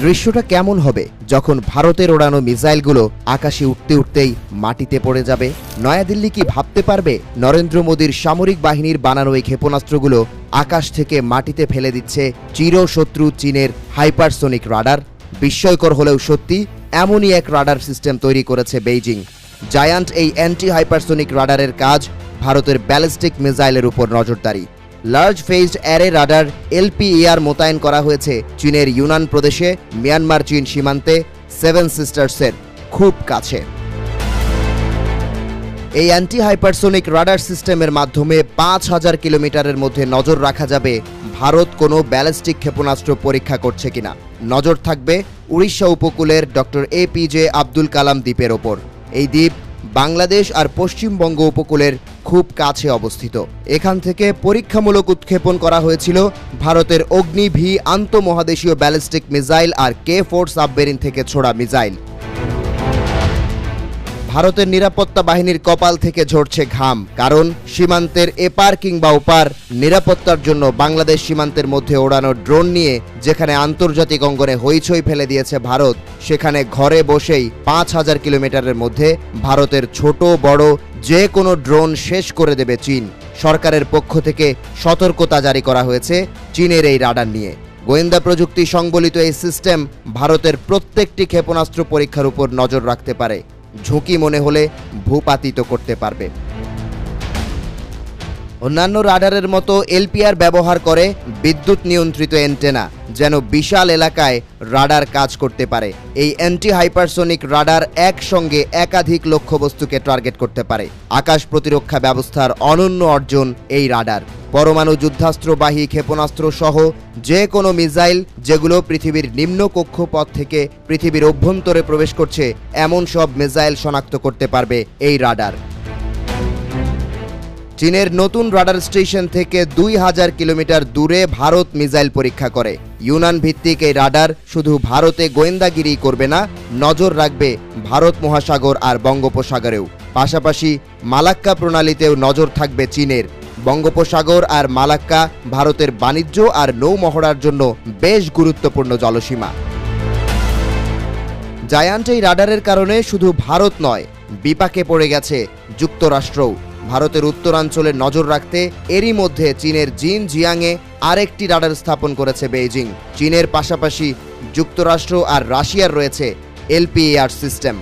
দৃশ্যটা কেমন হবে যখন ভারতের ওড়ানো মিসাইলগুলো আকাশে উঠতে উঠতেই মাটিতে পড়ে যাবে? নয়াদিল্লি কি ভাবতে পারবে নরেন্দ্র মোদীর সামরিক বাহিনীর বানানো এই ক্ষেপণাস্ত্রগুলো আকাশ থেকে মাটিতে ফেলে দিচ্ছে চিরশত্রু চীনের হাইপারসোনিক রাডার? বিস্ময়কর হলেও সত্যি, এমনই এক রাডার সিস্টেম তৈরি করেছে বেইজিং। জায়ান্ট এই অ্যান্টি হাইপারসোনিক রাডারের কাজ ভারতের ব্যালিস্টিক মিসাইলের উপর নজরদারি। লার্জ ফেজড অ্যারে রাডার LPAR মোতায়েন করা হয়েছে চীনের ইউনান প্রদেশে মিয়ানমার চীন সীমান্তে সেভেন সিস্টার্সের খুব কাছে। এই অ্যান্টি হাইপারসোনিক রাডার সিস্টেমের মাধ্যমে ৫,০০০ কিলোমিটারের মধ্যে নজর রাখা যাবে ভারত কোনো ব্যালিস্টিক ক্ষেপণাস্ত্র পরীক্ষা করছে কিনা। নজর থাকবে উড়িষ্যা উপকূলের ডক্টর APJ আব্দুল কালাম দ্বীপের ওপর। এই দ্বীপ বাংলাদেশ আর পশ্চিমবঙ্গ উপকূলের খুব কাছে অবস্থিত। এখান থেকে পরীক্ষামূলক উৎক্ষেপণ করা হয়েছিল ভারতের অগ্নি-ভি আন্তঃমহাদেশীয় ব্যালিস্টিক মিসাইল আর K4 সাবমেরিন থেকে ছোড়া মিসাইল। ভারতের নিরাপত্তা বাহিনীর কপাল থেকে ঝরছে ঘাম, কারণ সীমান্তের এপার কিংবা ওপার নিরাপত্তার জন্য বাংলাদেশ সীমান্তের মধ্যে ওড়ানো ড্রোন নিয়ে যেখানে আন্তর্জাতিক অঙ্গনে হইচই ফেলে দিয়েছে ভারত, সেখানে ঘরে বসেই ৫,০০০ কিলোমিটারের মধ্যে ভারতের ছোট বড় যে কোনো ড্রোন শেষ করে দেবে চীন। সরকারের পক্ষ থেকে সতর্কতা জারি করা হয়েছে চীনের এই রাডার নিয়ে। গোয়েন্দা প্রযুক্তি সংবলিত এই সিস্টেম ভারতের প্রত্যেকটি ক্ষেপণাস্ত্র পরীক্ষার উপর নজর রাখতে পারে, ঝুঁকি মনে হলে ভূপাতিত করতে পারবে। অন্যান্য রাডারের মতো LPR ব্যবহার করে বিদ্যুৎ নিয়ন্ত্রিত অ্যান্টেনা, যেন বিশাল এলাকায় রাডার কাজ করতে পারে। এই অ্যান্টি হাইপারসোনিক রাডার একসঙ্গে একাধিক লক্ষ্যবস্তুকে টার্গেট করতে পারে। আকাশ প্রতিরক্ষা ব্যবস্থার অনন্য অর্জন এই রাডার। পরমাণু যুদ্ধাস্ত্রবাহী ক্ষেপণাস্ত্র সহ যে কোনো মিসাইল যেগুলো পৃথিবীর নিম্ন কক্ষপথ থেকে পৃথিবীর অভ্যন্তরে প্রবেশ করছে, এমন সব মিসাইল শনাক্ত করতে পারবে এই রাডার। চীনের নতুন রাডার স্টেশন থেকে ২,০০০ কিলোমিটার দূরে ভারত মিসাইল পরীক্ষা করে। ইউনান ভিত্তিক এই রাডার শুধু ভারতে গোয়েন্দাগিরি করবে না, নজর রাখবে ভারত মহাসাগর আর বঙ্গোপসাগরেও। পাশাপাশি মালাক্কা প্রণালীতেও নজর থাকবে চীনের। বঙ্গোপসাগর আর মালাক্কা ভারতের বাণিজ্য আর নৌমহড়ার জন্য বেশ গুরুত্বপূর্ণ জলসীমা। জায়ান্ট এই রাডারের কারণে শুধু ভারত নয়, বিপাকে পড়ে গেছে যুক্তরাষ্ট্রও। ভারতের উত্তরাঞ্চলে নজর রাখতে এরই মধ্যে চীনের জিনজিয়াংয়ে আরেকটি রাডার স্থাপন করেছে বেইজিং। চীনের পাশাপাশি যুক্তরাষ্ট্র আর রাশিয়ার রয়েছে LPAR সিস্টেম।